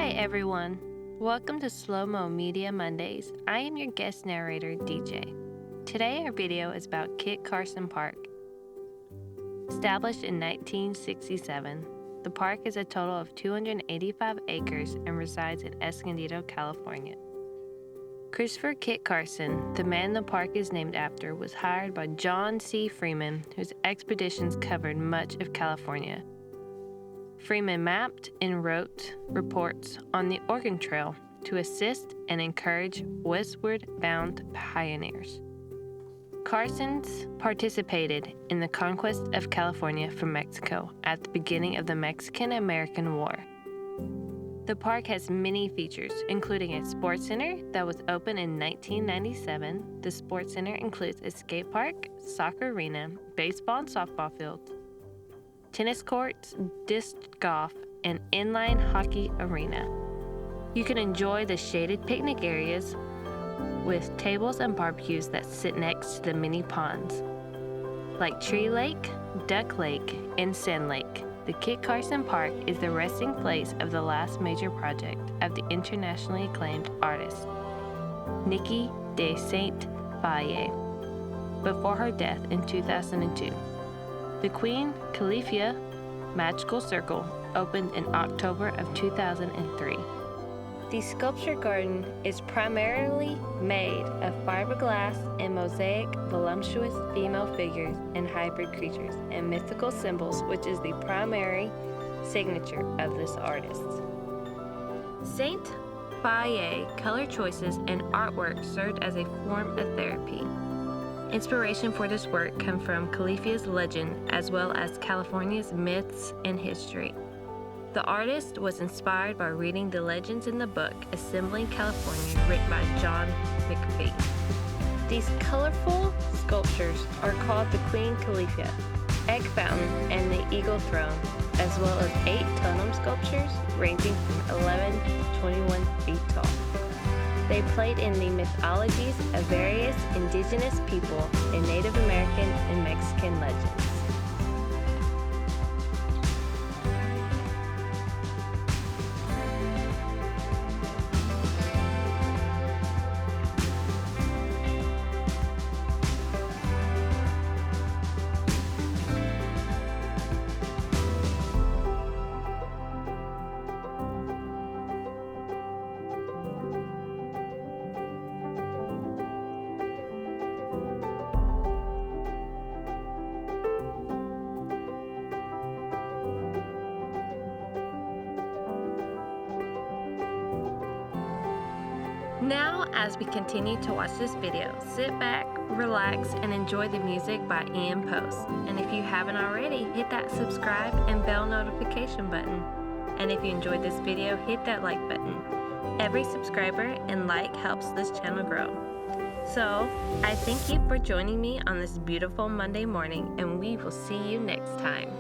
Hi everyone, welcome to Slow Mo Media Mondays. I am your guest narrator, DJ. Today our video is about Kit Carson Park. Established in 1967, the park is a total of 285 acres and resides in Escondido, California. Christopher Kit Carson, the man the park is named after, was hired by John C. Freeman, whose expeditions covered much of California. Freeman mapped and wrote reports on the Oregon Trail to assist and encourage westward-bound pioneers. Carson's participated in the conquest of California from Mexico at the beginning of the Mexican-American War. The park has many features, including a sports center that was opened in 1997. The sports center includes a skate park, soccer arena, baseball and softball fields, tennis courts, disc golf, and inline hockey arena. You can enjoy the shaded picnic areas with tables and barbecues that sit next to the mini ponds, like Tree Lake, Duck Lake, and Sand Lake. The Kit Carson Park is the resting place of the last major project of the internationally acclaimed artist, Niki de Saint-Vallier, before her death in 2002. The Queen Califia Magical Circle opened in October of 2003. The sculpture garden is primarily made of fiberglass and mosaic voluptuous female figures and hybrid creatures and mythical symbols, which is the primary signature of this artist. Saint-Vallier color choices and artwork served as a form of therapy. Inspiration for this work comes from Khalifa's legend as well as California's myths and history. The artist was inspired by reading the legends in the book Assembling California, written by John McPhee. These colorful sculptures are called the Queen Califia, Egg Fountain, and the Eagle Throne, as well as 8 totem sculptures ranging from 11 to 21 feet tall. They played in the mythologies of various indigenous people and Native American and Mexican legends. Now, as we continue to watch this video, sit back, relax, and enjoy the music by Ian Post. And if you haven't already, hit that subscribe and bell notification button. And if you enjoyed this video, hit that like button. Every subscriber and like helps this channel grow. So, I thank you for joining me on this beautiful Monday morning, and we will see you next time.